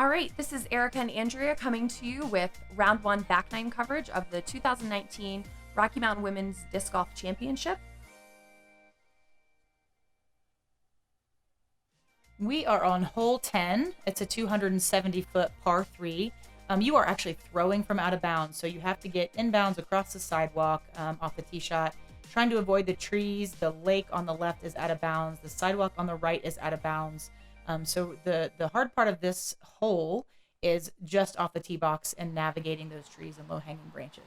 All right, this is Erikah and Andrea coming to you with round one back nine coverage of the 2019 Rocky Mountain Women's Disc Golf Championship. We are on hole 10. It's a 270-foot par 3. You are actually throwing from out of bounds, so you have to get inbounds across the sidewalk off the tee shot, trying to avoid the trees. The lake on the left is out of bounds. The sidewalk on the right is out of bounds. So the hard part of this hole is just off the tee box and navigating those trees and low-hanging branches.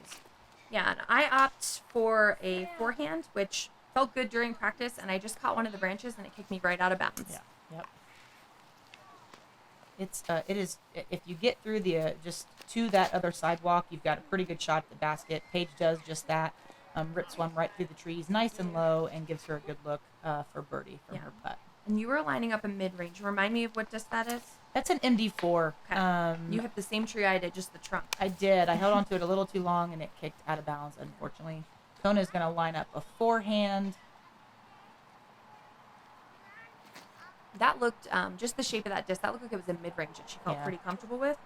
Yeah, and I opt for a forehand, which felt good during practice, and I just caught one of the branches and it kicked me right out of bounds. Yeah, yep. It is, if you get through the just to that other sidewalk, you've got a pretty good shot at the basket. Paige does just that, rips one right through the trees, nice and low, and gives her a good look for birdie from her putt. And you were lining up a mid-range. Remind me of what disc that is? That's an MD4. Okay. You hit the same tree I did, just the trunk. I did. I held onto it a little too long, and it kicked out of bounds, unfortunately. Kona is going to line up a forehand. That looked, just the shape of that disc, that looked like it was a mid-range that she felt pretty comfortable with.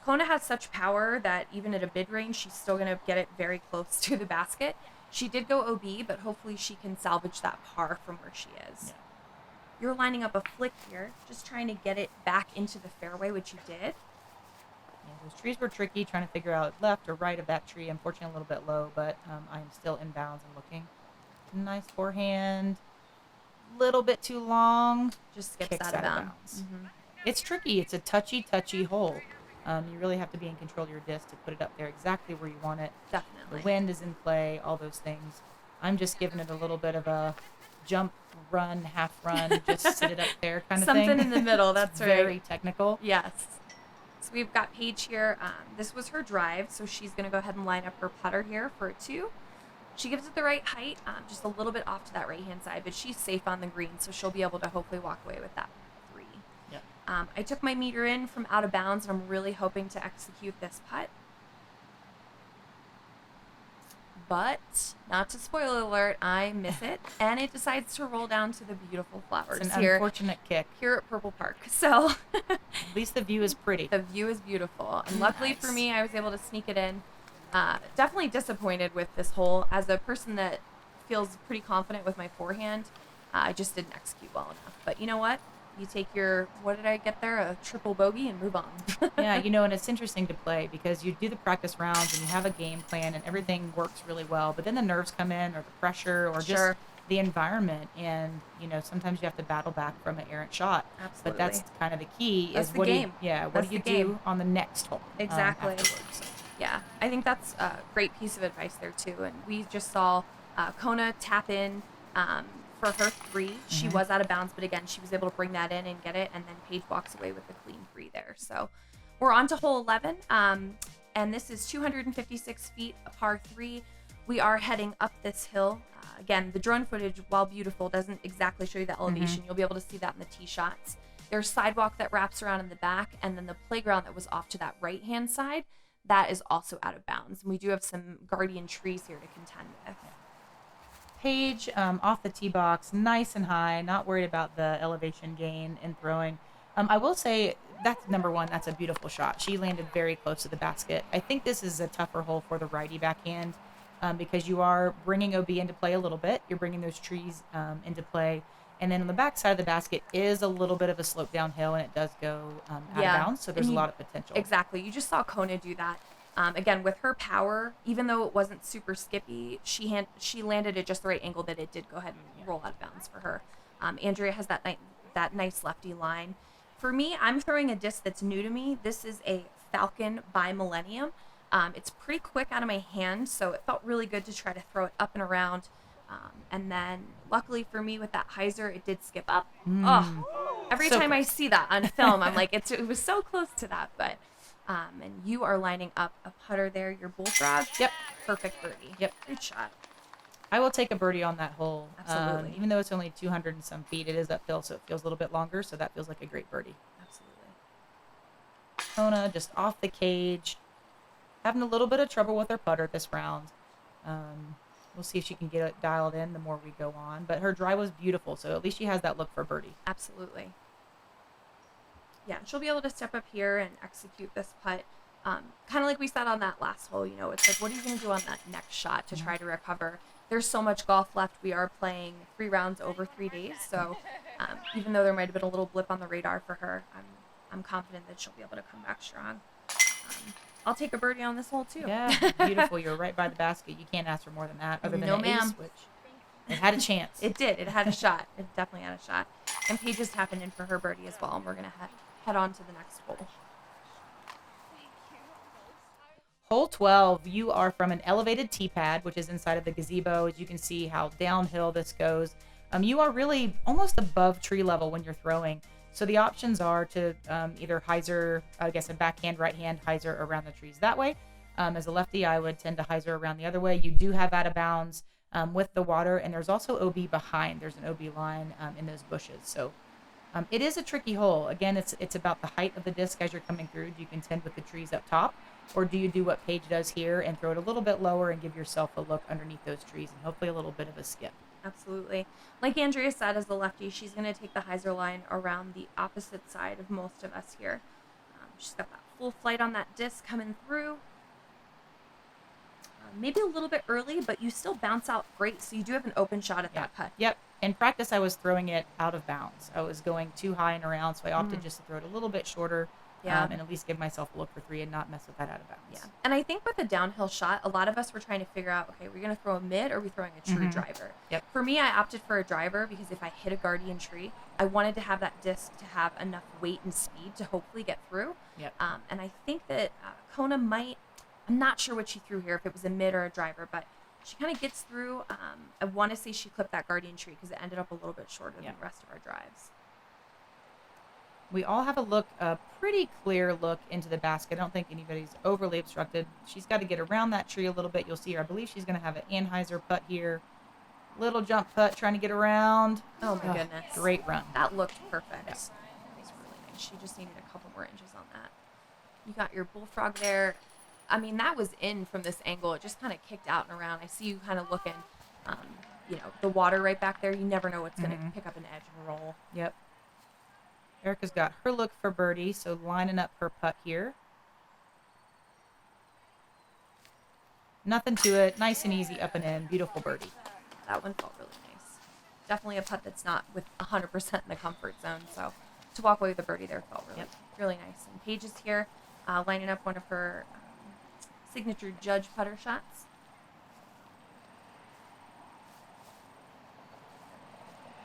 Kona has such power that even at a mid-range, she's still going to get it very close to the basket. She did go OB, but hopefully she can salvage that par from where she is. Yeah. You're lining up a flick here, just trying to get it back into the fairway, which you did. Yeah, those trees were tricky, trying to figure out left or right of that tree. Unfortunately, a little bit low, but I'm still inbounds and looking. Nice forehand. Little bit too long. Just skips out of bounds. Mm-hmm. It's tricky. It's a touchy hole. You really have to be in control of your disc to put it up there exactly where you want it. Definitely. The wind is in play, all those things. I'm just giving it a little bit of a jump, run, half run, just sit it up there kind of thing. Something in the middle, that's right. Very technical. Yes. So we've got Paige here. This was her drive, so she's going to go ahead and line up her putter here for a 2. She gives it the right height, just a little bit off to that right-hand side, but she's safe on the green, so she'll be able to hopefully walk away with that 3. Yep. I took my meter in from out of bounds, and I'm really hoping to execute this putt. But, not to spoiler alert, I miss it, and it decides to roll down to the beautiful flowers it's an here. Unfortunate kick. Here at Purple Park. So, at least the view is pretty. The view is beautiful, and luckily for me, I was able to sneak it in. Definitely disappointed with this hole. As a person that feels pretty confident with my forehand, I just didn't execute well enough. But you know what? You take your, what did I get there? A triple bogey and move on. Yeah, and it's interesting to play because you do the practice rounds and you have a game plan and everything works really well. But then the nerves come in or the pressure or just the environment. And, sometimes you have to battle back from an errant shot. Absolutely. But that's kind of the key. That's is the what game. What do you do on the next hole? Exactly. Afterwards. Yeah, I think that's a great piece of advice there, too. And we just saw Kona tap in for her 3. She was out of bounds, but again, she was able to bring that in and get it, and then Paige walks away with a clean 3 there. So we're on to hole 11, and this is 256 feet, a par 3. We are heading up this hill. Again, the drone footage, while beautiful, doesn't exactly show you the elevation. You'll be able to see that in the tee shots. There's sidewalk that wraps around in the back, and then the playground that was off to that right-hand side, that is also out of bounds. And we do have some guardian trees here to contend with. Paige off the tee box, nice and high, not worried about the elevation gain in throwing. I will say that's number one. That's a beautiful shot. She landed very close to the basket. I think this is a tougher hole for the righty backhand because you are bringing OB into play a little bit. You're bringing those trees into play. And then on the back side of the basket is a little bit of a slope downhill, and it does go out of bounds, so there's a lot of potential. Exactly. You just saw Kona do that. Again, with her power, even though it wasn't super skippy, she landed at just the right angle that it did go ahead and roll out of bounds for her. Andrea has that nice lefty line. For me, I'm throwing a disc that's new to me. This is a Falcon by Millennium. It's pretty quick out of my hand, so it felt really good to try to throw it up and around. And then, luckily for me, with that hyzer, it did skip up. Every time I see that on film, I'm like, it was so close to that. But, and you are lining up a putter there, your bullfrog. Yep. Perfect birdie. Yep. Good shot. I will take a birdie on that hole. Absolutely. Even though it's only 200 and some feet, it is uphill, so it feels a little bit longer. So that feels like a great birdie. Absolutely. Kona just off the cage, having a little bit of trouble with her putter this round. We'll see if she can get it dialed in the more we go on. But her drive was beautiful, so at least she has that look for birdie. Absolutely. Yeah, she'll be able to step up here and execute this putt. Kind of like we said on that last hole, it's like, what are you going to do on that next shot to try to recover? There's so much golf left. We are playing 3 rounds over 3 days. So even though there might have been a little blip on the radar for her, I'm confident that she'll be able to come back strong. I'll take a birdie on this hole too. Yeah, beautiful. You're right by the basket. You can't ask for more than that, other than No, an ma'am. ace, which it had a chance. It did. It had a shot. It definitely had a shot. And Paige is tapping in for her birdie as well. And we're going to head on to the next hole. Hole 12, you are from an elevated tee pad, which is inside of the gazebo. As you can see how downhill this goes. You are really almost above tree level when you're throwing. So the options are to either hyzer, I guess a backhand, right hand, hyzer around the trees that way. As a lefty, I would tend to hyzer around the other way. You do have out of bounds with the water, and there's also OB behind. There's an OB line in those bushes. So it is a tricky hole. Again, it's about the height of the disc as you're coming through. Do you contend with the trees up top, or do you do what Paige does here and throw it a little bit lower and give yourself a look underneath those trees and hopefully a little bit of a skip? Absolutely. Like Andrea said, as the lefty, she's going to take the hyzer line around the opposite side of most of us here. She's got that full flight on that disc coming through. Maybe a little bit early, but you still bounce out great, so you do have an open shot at that putt. Yep. In practice, I was throwing it out of bounds. I was going too high and around, so I opted just to throw it a little bit shorter. Yeah. And at least give myself a look for 3 and not mess with that out of bounds. Yeah. And I think with a downhill shot, a lot of us were trying to figure out, okay, we're going to throw a mid or are we throwing a true driver? Yep. For me, I opted for a driver because if I hit a guardian tree, I wanted to have that disc to have enough weight and speed to hopefully get through. Yep. And I think that Kona might, I'm not sure what she threw here, if it was a mid or a driver, but she kind of gets through. I want to say she clipped that guardian tree because it ended up a little bit shorter than the rest of our drives. We all have a pretty clear look into the basket. I don't think anybody's overly obstructed. She's got to get around that tree a little bit. You'll see her. I believe she's going to have an Anheuser putt here. Little jump putt trying to get around. Oh, my goodness. Great run. That looked perfect. Yeah. That was really nice. She just needed a couple more inches on that. You got your bullfrog there. I mean, that was in from this angle. It just kind of kicked out and around. I see you kind of looking, the water right back there. You never know what's going to pick up an edge and roll. Yep. Erikah's got her look for birdie, so lining up her putt here. Nothing to it. Nice and easy up and in. Beautiful birdie. That one felt really nice. Definitely a putt that's not with 100% in the comfort zone. So to walk away with a birdie there felt really nice. And Paige is here lining up one of her signature judge putter shots.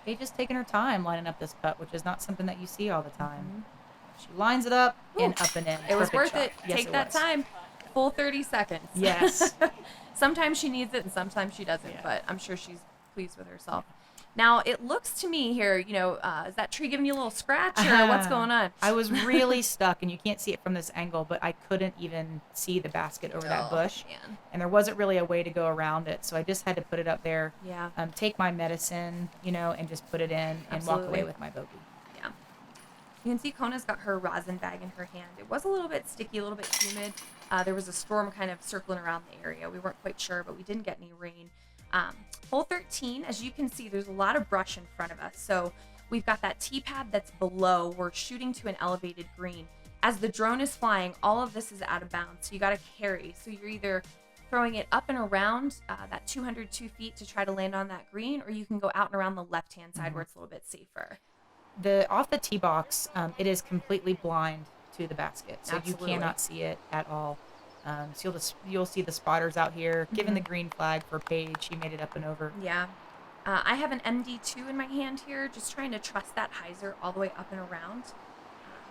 Paige is taking her time lining up this putt, which is not something that you see all the time. She lines it up and up and in. It was worth shot. it. Yes, Take that time. Full 30 seconds. Yes. Sometimes she needs it and sometimes she doesn't, but I'm sure she's pleased with herself. Now, it looks to me here, is that tree giving you a little scratch or what's going on? I was really stuck, and you can't see it from this angle, but I couldn't even see the basket over that bush. Man. And there wasn't really a way to go around it, so I just had to put it up there, Yeah. Take my medicine, and just put it in and walk away with my bogey. Yeah. You can see Kona's got her rosin bag in her hand. It was a little bit sticky, a little bit humid. There was a storm kind of circling around the area. We weren't quite sure, but we didn't get any rain. Hole 13, as you can see, there's a lot of brush in front of us. So we've got that tee pad that's below. We're shooting to an elevated green. As the drone is flying, all of this is out of bounds. So you got to carry. So you're either throwing it up and around that 202 feet to try to land on that green, or you can go out and around the left-hand side where it's a little bit safer. Off the tee box, it is completely blind to the basket. So Absolutely. you cannot see it at all. So you'll see the spotters out here giving the green flag for Paige. She made it up and over. Yeah. I have an MD2 in my hand here, just trying to trust that hyzer all the way up and around.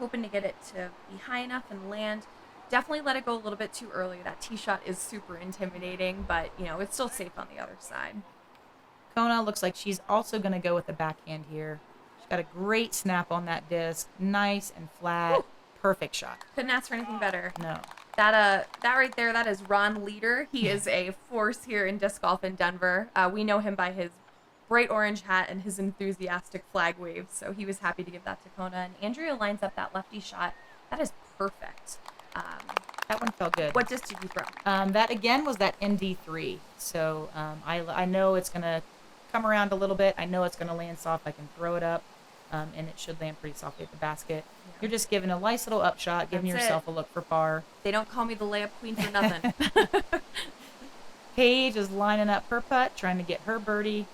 Hoping to get it to be high enough and land. Definitely let it go a little bit too early. That tee shot is super intimidating, but, it's still safe on the other side. Kona looks like she's also going to go with the backhand here. She's got a great snap on that disc. Nice and flat. Woo! Perfect shot. Couldn't ask for anything better. No. That right there, that is Ron Leader. He is a force here in disc golf in Denver. We know him by his bright orange hat and his enthusiastic flag waves. So he was happy to give that to Kona. And Andrea lines up that lefty shot. That is perfect. That one felt good. What disc did you throw? That again was that MD3. So I know it's going to come around a little bit. I know it's going to land soft. I can throw it up. and it should land pretty softly at the basket. Yeah. You're just giving a nice little upshot, giving That's yourself a look for par. They don't call me the layup queen for nothing. Paige is lining up her putt, trying to get her birdie.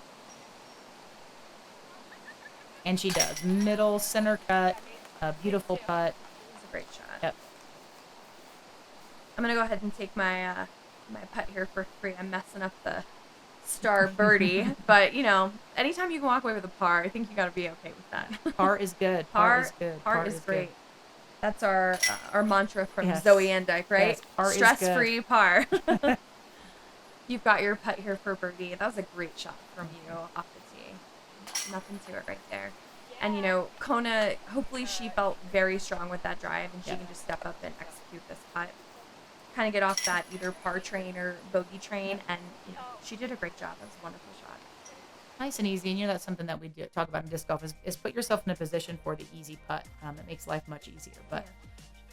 And she does. Middle, center cut, a beautiful putt. It's a great shot. Yep. I'm going to go ahead and take my my putt here for free. I'm messing up the star birdie. But, you know, anytime you can walk away with a par, I think you got to be okay with that. Par is good. Par is good. Par is great. Good. That's our mantra from Yes. Zoe Andyke, right? Yes, par is Stress-free par. You've got your putt here for birdie. That was a great shot from you off the tee. Nothing to it right there. And, you know, Kona, hopefully she felt very strong with that drive and she can just step up and execute this putt. Kind of get off that either par train or bogey train. And, you know, she did a great job. That was a wonderful shot. Nice and easy. And, you know, that's something that we do talk about in disc golf is put yourself in a position for the easy putt. It makes life much easier. But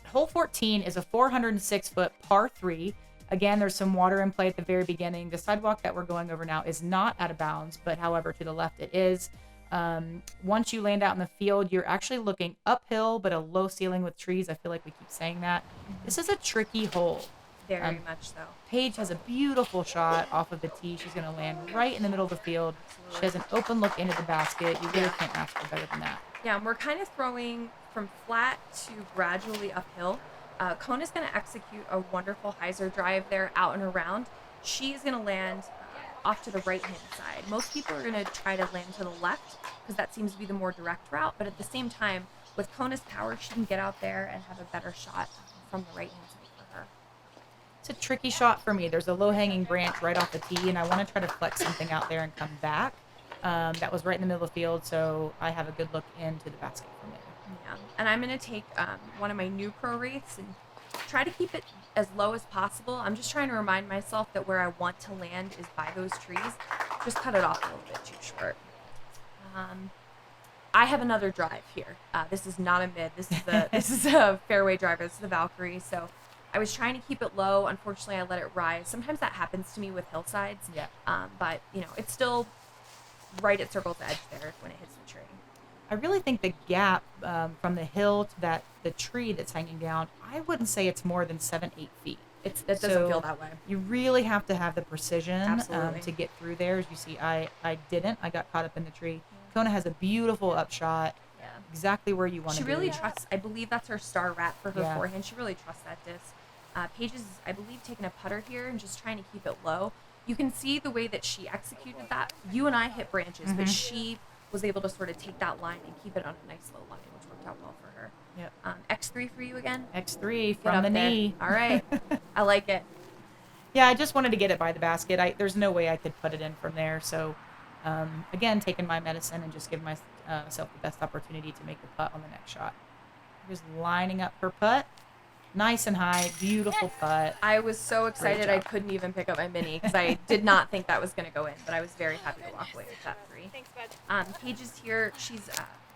hole 14 is a 406-foot par 3. Again, there's some water in play at the very beginning. The sidewalk that we're going over now is not out of bounds, but however, to the left it is. Once you land out in the field, you're actually looking uphill, but a low ceiling with trees. I feel like we keep saying that. This is a tricky hole. Very much so. Paige has a beautiful shot off of the tee. She's going to land right in the middle of the field. Absolutely. She has an open look into the basket. You really can't ask for better than that. Yeah, and we're kind of throwing from flat to gradually uphill. Kona's going to execute a wonderful hyzer drive there out and around. She's going to land off to the right-hand side. Most people are going to try to land to the left because that seems to be the more direct route. But at the same time, with Kona's power, she can get out there and have a better shot from the right-hand side for her. It's a tricky shot for me. There's a low-hanging branch right off the tee, and I want to try to flex something out there and come back. That was right in the middle of the field, so I have a good look into the basket from there. Yeah, and I'm going to take one of my new pro wraiths and try to keep it as low as possible. I'm just trying to remind myself that where I want to land is by those trees. Just cut it off a little bit too short. I have another drive here. This is not a mid. This is a fairway driver. This is the Valkyrie. So I was trying to keep it low. Unfortunately, I let it rise. Sometimes that happens to me with hillsides. Yeah. But you know, it's still right at circle's edge there when it hits the tree. I really think the gap from the hill to the tree that's hanging down, I wouldn't say it's more than 7-8 feet. It doesn't feel that way. You really have to have the precision Absolutely. to get through there. As you see, I didn't. I got caught up in the tree. Yeah. Kona has a beautiful upshot. Yeah. Exactly where you want to be. She really trusts. I believe that's her star rat for her forehand. She really trusts that disc. Paige is, I believe, taking a putter here and just trying to keep it low. You can see the way that she executed that. You and I hit branches, but she was able to sort of take that line and keep it on a nice low line, which worked out well for her. Yep. X3 for you again? X3 from the knee. All right. I like it. Yeah, I just wanted to get it by the basket. There's no way I could put it in from there. So, again, taking my medicine and just giving myself the best opportunity to make the putt on the next shot. Just lining up her putt. Nice and high. Beautiful putt. I was so excited I couldn't even pick up my mini because I did not think that was going to go in, but I was very happy to walk away with that 3. Thanks, bud. Paige is here. She's,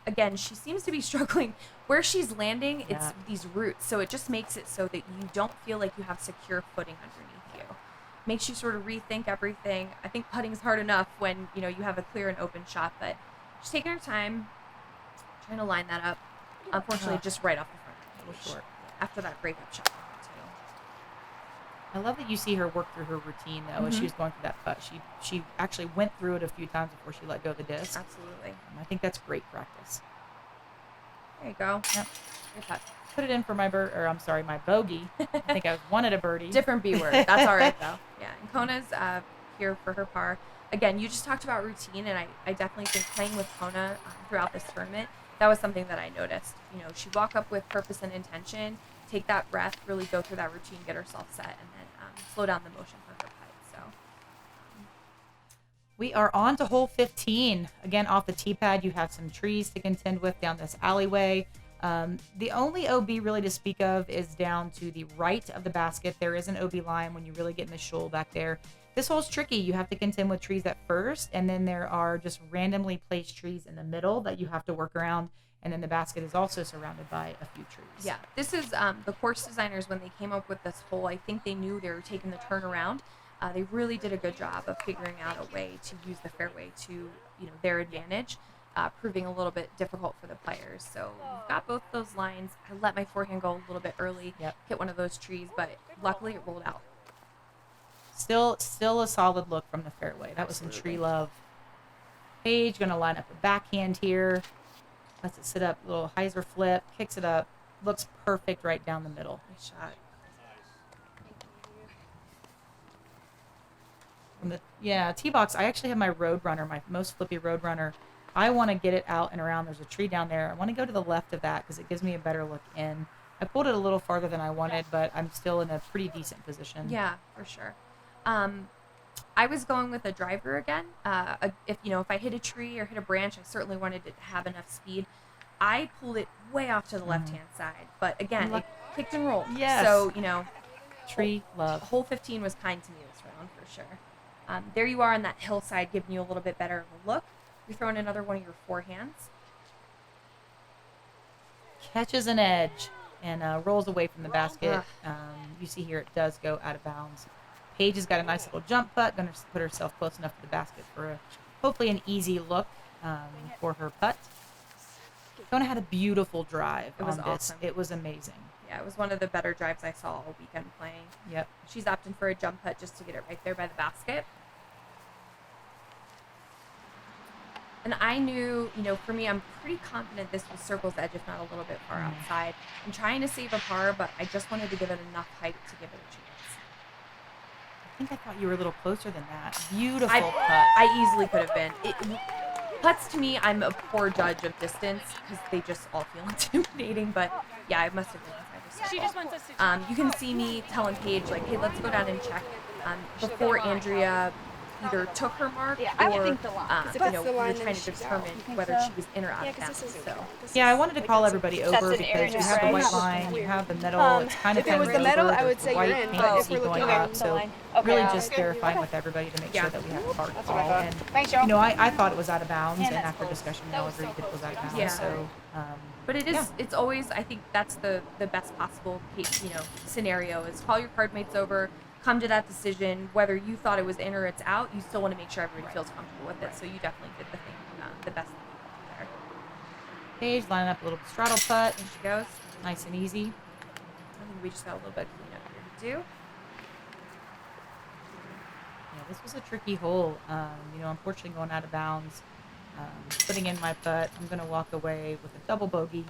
again, she seems to be struggling. Where she's landing, it's these roots, so it just makes it so that you don't feel like you have secure footing underneath you. Makes you sort of rethink everything. I think putting's hard enough when, you know, you have a clear and open shot, but she's taking her time, trying to line that up. Unfortunately, just right off the front. A little short. After that breakup shot, too. I love that you see her work through her routine, though, as she was going through that putt. She actually went through it a few times before she let go of the disc. Absolutely. I think that's great practice. There you go. Yep. Good putt. Put it in for my my bogey. I think I wanted a birdie. Different B word. That's all right, though. Yeah, and Kona's here for her par. Again, you just talked about routine, and I definitely think playing with Kona throughout this tournament, that was something that I noticed. You know, she'd walk up with purpose and intention, take that breath, really go through that routine, get herself set, and then slow down the motion for her putt. So we are on to hole 15. Again, off the tee pad, you have some trees to contend with down this alleyway. The only OB really to speak of is down to the right of the basket. There is an OB line when you really get in the shoal back there. This hole's tricky. You have to contend with trees at first, and then there are just randomly placed trees in the middle that you have to work around, and then the basket is also surrounded by a few trees. Yeah, this is the course designers, when they came up with this hole, I think they knew they were taking the turnaround. They really did a good job of figuring out a way to use the fairway to, you know, their advantage. proving a little bit difficult for the players. So we've got both those lines. I let my forehand go a little bit early, hit one of those trees, but luckily it rolled out. Still a solid look from the fairway. That was some tree love. Paige going to line up a backhand here. Lets it sit up, little hyzer flip, kicks it up. Looks perfect right down the middle. Nice shot. From the tee box, I actually have my Roadrunner, my most flippy Roadrunner. I want to get it out and around. There's a tree down there. I want to go to the left of that because it gives me a better look in. I pulled it a little farther than I wanted, but I'm still in a pretty decent position. Yeah, for sure. I was going with a driver again. If I hit a tree or hit a branch, I certainly wanted it to have enough speed. I pulled it way off to the left-hand side, but again, it kicked and rolled. Yes. So, tree love. Hole 15 was kind to me this round for sure. There you are on that hillside, giving you a little bit better of a look. You're throwing another one of your forehands. Catches an edge and rolls away from the basket. You see here it does go out of bounds. Paige has got a nice little jump putt. Going to put herself close enough to the basket for hopefully an easy look for her putt. Kona had a beautiful drive on this. Awesome. It was amazing. Yeah, it was one of the better drives I saw all weekend playing. Yep. She's opting for a jump putt just to get it right there by the basket. And I knew, for me, I'm pretty confident this was circle's edge, if not a little bit far outside. I'm trying to save a par, but I just wanted to give it enough height to give it a chance. I think I thought you were a little closer than that. Beautiful putt. I easily could have been. Putts, to me, I'm a poor judge of distance because they just all feel intimidating. But, yeah, I must have been inside the circle. She just wants us to you can see me telling Paige, hey, let's go down and check before Andrea either took her mark or, we were trying to determine whether she was in or out of bounds. Yeah, I wanted to call everybody over because you have the white line, you have the middle. It's kind of if it was the middle, I would say you're white in. paint But you if see we're going looking up. at So really just verifying with everybody to make sure that we have a hard call. And I thought it was out of bounds, and after discussion, we all agreed that it was out of bounds. Yeah. So. But it is. It's always. I think that's the best possible scenario is call your card mates over. Come to that decision, whether you thought it was in or it's out, you still want to make sure everybody feels comfortable with it. So you definitely did the best thing there. Paige lining up a little straddle putt. There she goes. Nice and easy. I think we just got a little bit of cleanup here to do. Yeah, this was a tricky hole. Unfortunately going out of bounds. Putting in my putt, I'm going to walk away with a double bogey.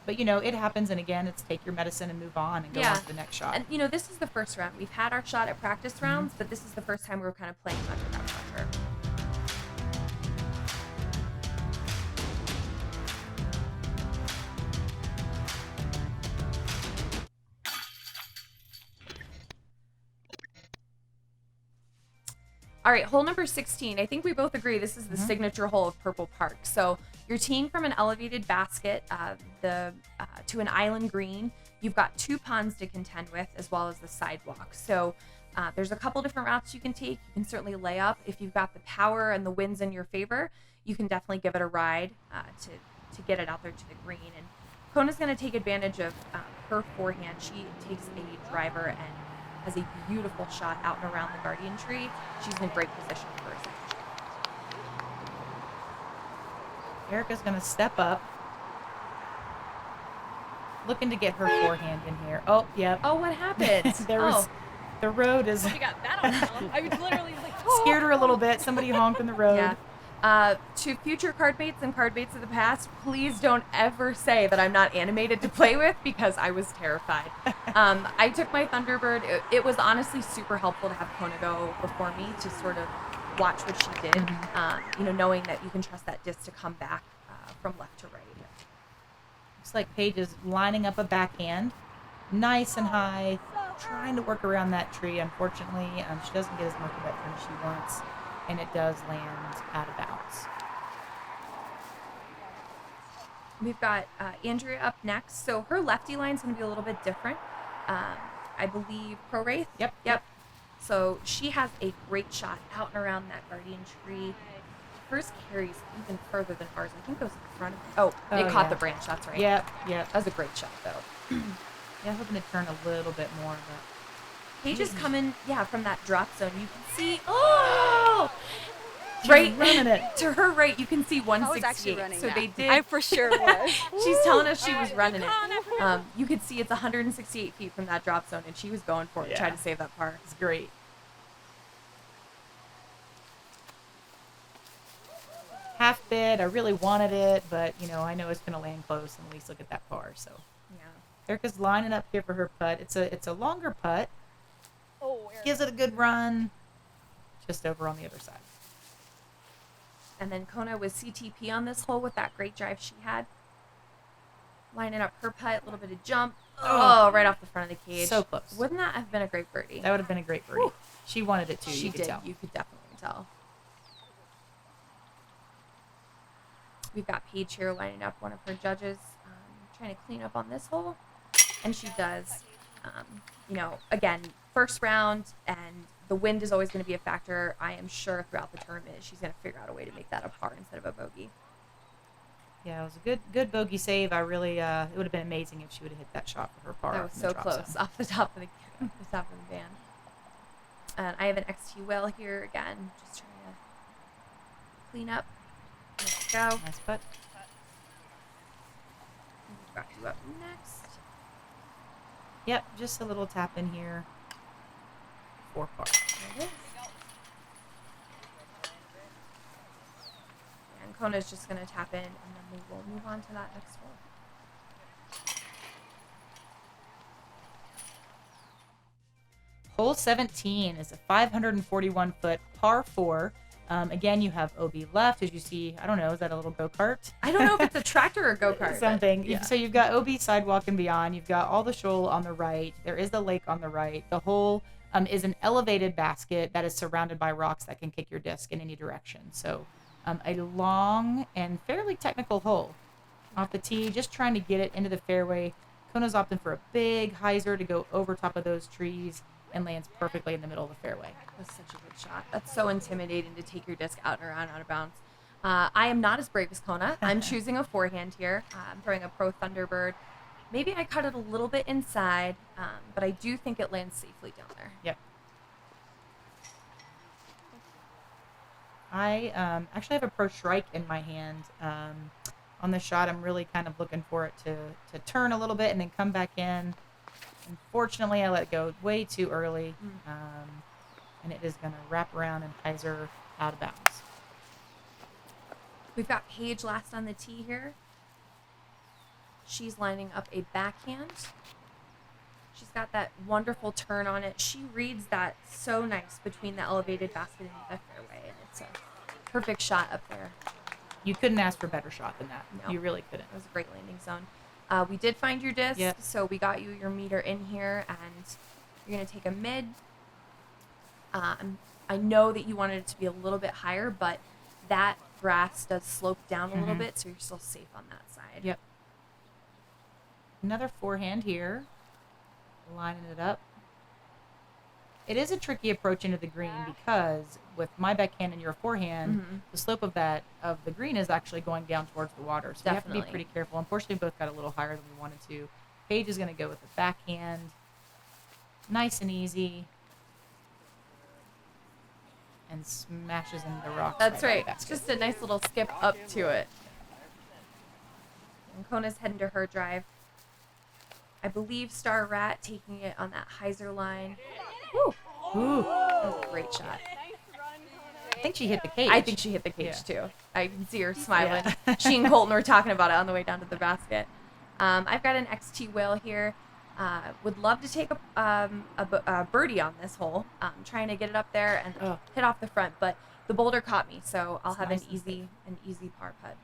But, it happens, and again, it's take your medicine and move on and go on to the next shot. And, this is the first round. We've had our shot at practice rounds, but this is the first time we were kind of playing under that pressure. All right, hole number 16. I think we both agree this is the signature hole of Purple Park. So you're teeing from an elevated basket to an island green. You've got 2 ponds to contend with, as well as the sidewalk. So there's a couple different routes you can take. You can certainly lay up. If you've got the power and the winds in your favor, you can definitely give it a ride to get it out there to the green. And Kona's going to take advantage of her forehand. She takes a driver and has a beautiful shot out and around the guardian tree. She's in a great position for a second shot. Erikah's going to step up. Looking to get her forehand in here. Oh, yep. Oh, what happened? The road is We got that on film. I was literally like, scared her a little bit. Somebody honked in the road. Yeah. To future card mates and card mates of the past, please don't ever say that I'm not animated to play with because I was terrified. I took my Thunderbird. It was honestly super helpful to have Kona go before me to sort of watch what she did, knowing that you can trust that disc to come back from left to right. Looks like Paige is lining up a backhand. Nice and high. Trying to work around that tree. Unfortunately, she doesn't get as much of that turn as she wants. And it does land out of bounds. We've got Andrea up next. So her lefty line is going to be a little bit different. I believe Pro Wraith. Yep. So she has a great shot out and around that guardian tree. Hers carries even further than ours. I think goes in front of. It caught the branch. That's right. Yep. That was a great shot, though. Yeah, hoping to turn a little bit more. But Paige is coming, from that drop zone. You can see, Right, running it. to her right, you can see I was actually 168. running So that. they did. I for sure was. She's telling us she was running it. Kona. You could see it's 168 feet from that drop zone, and she was going for it to try to save that par. It's great. Half bid. I really wanted it, but I know it's gonna land close, and at least look at that par. So Yeah. Erikah's lining up here for her putt. It's a longer putt. Oh, Eric. Gives it a good run. Just over on the other side. And then Kona was CTP on this hole with that great drive she had. Lining up her putt, a little bit of jump. Oh, right off the front of the cage. So close. Wouldn't that have been a great birdie? That would have been a great birdie. She wanted it too. She you could did. tell. You could definitely tell. We've got Paige here lining up one of her judges, trying to clean up on this hole. And she does. Again, first round, and the wind is always going to be a factor. I am sure throughout the tournament she's going to figure out a way to make that a par instead of a bogey. Yeah, it was a good bogey save. I really, it would have been amazing if she would have hit that shot for her par. That was from the so drop close zone. off the top of the band. And I have an XT well here again, just trying to clean up. Let's go. Nice putt. We've got you up next. Yep, just a little tap in here. 4 par. There it is. And Kona's just going to tap in, and then we will move on to that next hole. Hole 17 is a 541-foot par 4. Again, you have OB left, as you see. I don't know, is that a little go-kart? I don't know if it's a tractor or a go-kart. Something. Yeah. So you've got OB sidewalk and beyond. You've got all the shoal on the right. There is the lake on the right. The hole is an elevated basket that is surrounded by rocks that can kick your disc in any direction. So a long and fairly technical hole. Off the tee, just trying to get it into the fairway. Kona's opting for a big hyzer to go over top of those trees and lands perfectly in the middle of the fairway. That's such a good shot. That's so intimidating to take your disc out and around out of bounds. I am not as brave as Kona. I'm choosing a forehand here. I'm throwing a Pro Thunderbird. Maybe I cut it a little bit inside, but I do think it lands safely down there. Yep. I actually have a Pro Shrike in my hand. On this shot, I'm really kind of looking for it to turn a little bit and then come back in. Unfortunately, I let it go way too early, and it is going to wrap around and hyzer out of bounds. We've got Paige last on the tee here. She's lining up a backhand. She's got that wonderful turn on it. She reads that so nice between the elevated basket and the fairway, and it's a perfect shot up there. You couldn't ask for a better shot than that. No. You really couldn't. It was a great landing zone. We did find your disc, Yep. so we got you your meter in here, and you're going to take a mid. I know that you wanted it to be a little bit higher, but that grass does slope down a little bit, so you're still safe on that side. Yep. Another forehand here. Lining it up. It is a tricky approach into the green because with my backhand and your forehand, the slope of the green is actually going down towards the water. So we have to be pretty careful. Unfortunately, both got a little higher than we wanted to. Paige is going to go with the backhand. Nice and easy. And smashes into the rocks. That's right. by the It's basket. just a nice little skip up to it. And Kona's heading to her drive. I believe Star Rat taking it on that hyzer line. Woo! Ooh. That was a great shot. I think she hit the cage. I think she hit the cage too. I can see her smiling. Yeah. She and Colton were talking about it on the way down to the basket. I've got an XT whale here. Would love to take a birdie on this hole. Trying to get it up there and hit off the front, but the boulder caught me, so I'll have nice an and easy par putt.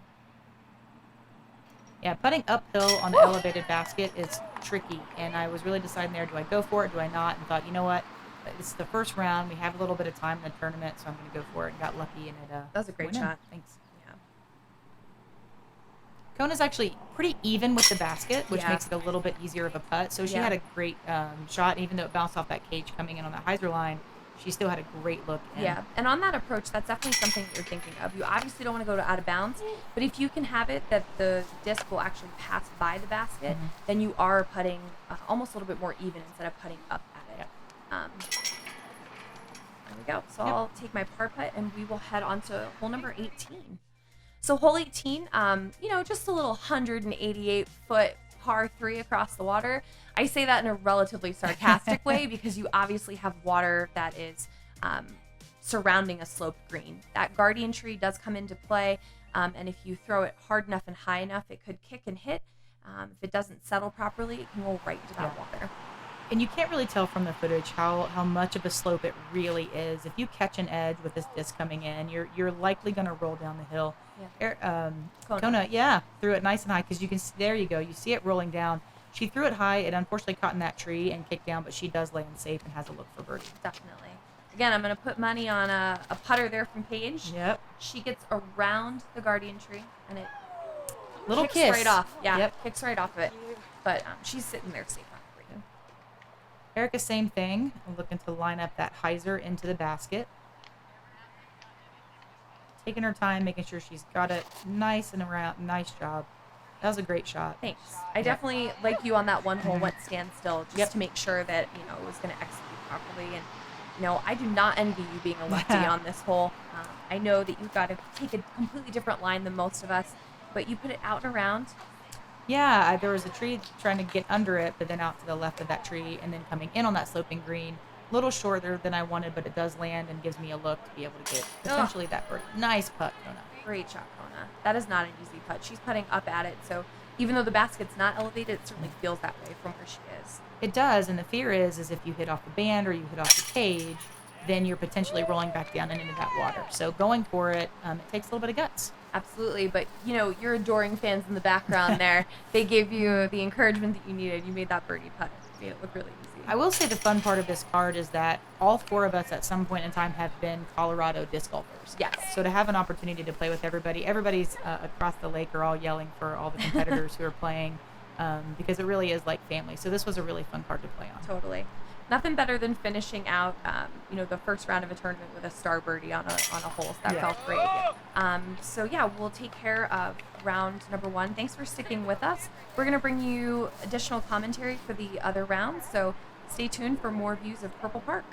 Yeah, putting uphill on the elevated basket is tricky, and I was really deciding there, do I go for it, do I not, and thought, you know what, it's the first round, we have a little bit of time in the tournament, so I'm going to go for it, and got lucky, and it That was a great went in. shot. Thanks. Yeah. Kona's actually pretty even with the basket, which Yeah. makes it a little bit easier of a putt, so she Yeah. had a great shot, even though it bounced off that cage coming in on that hyzer line, she still had a great look in. Yeah, and on that approach, that's definitely something that you're thinking of. You obviously don't want to go to out of bounds, but if you can have it that the disc will actually pass by the basket, then you are putting almost a little bit more even instead of putting up at it. There we go. So Yep. I'll take my par putt and we will head on to hole number 18. So hole 18, just a little 188-foot par 3 across the water. I say that in a relatively sarcastic way because you obviously have water that is surrounding a sloped green. That guardian tree does come into play, and if you throw it hard enough and high enough, it could kick and hit. If it doesn't settle properly, it can roll right into that water. And you can't really tell from the footage how much of a slope it really is. If you catch an edge with this disc coming in, you're likely going to roll down the hill. Yeah. Kona, threw it nice and high because you can see, there you go. You see it rolling down. She threw it high. It unfortunately caught in that tree and kicked down, but she does land safe and has a look for birdie. Definitely. Again, I'm going to put money on a putter there from Paige. Yep. She gets around the guardian tree, and it Little kicks kiss. right off. Yeah, Yep. kicks right off of it. But she's sitting there safe on the green. Erikah, same thing. I'm looking to line up that hyzer into the basket. Taking her time, making sure she's got it nice and around. Nice job. That was a great shot. Thanks. I definitely, like you on that one hole, went standstill just to make sure that, it was going to execute properly. And, I do not envy you being a lefty on this hole. I know that you've got to take a completely different line than most of us, but you put it out and around. Yeah, there was a tree trying to get under it, but then out to the left of that tree and then coming in on that sloping green. A little shorter than I wanted, but it does land and gives me a look to be able to get potentially that birdie. Nice putt, Kona. Great shot, Kona. That is not an easy putt. She's putting up at it, so even though the basket's not elevated, it certainly feels that way from where she is. It does, and the fear is if you hit off the band or you hit off the cage, then you're potentially rolling back down and into that water. So going for it, it takes a little bit of guts. Absolutely, but your adoring fans in the background there, they gave you the encouragement that you needed. You made that birdie putt. It made it look really easy. I will say the fun part of this card is that all four of us at some point in time have been Colorado disc golfers. Yes. So to have an opportunity to play with everybody's across the lake are all yelling for all the competitors who are playing because it really is like family. So this was a really fun card to play on. Totally. Nothing better than finishing out, the first round of a tournament with a star birdie on a hole. So that felt great. We'll take care of round number 1. Thanks for sticking with us. We're going to bring you additional commentary for the other rounds. So stay tuned for more views of Purple Park.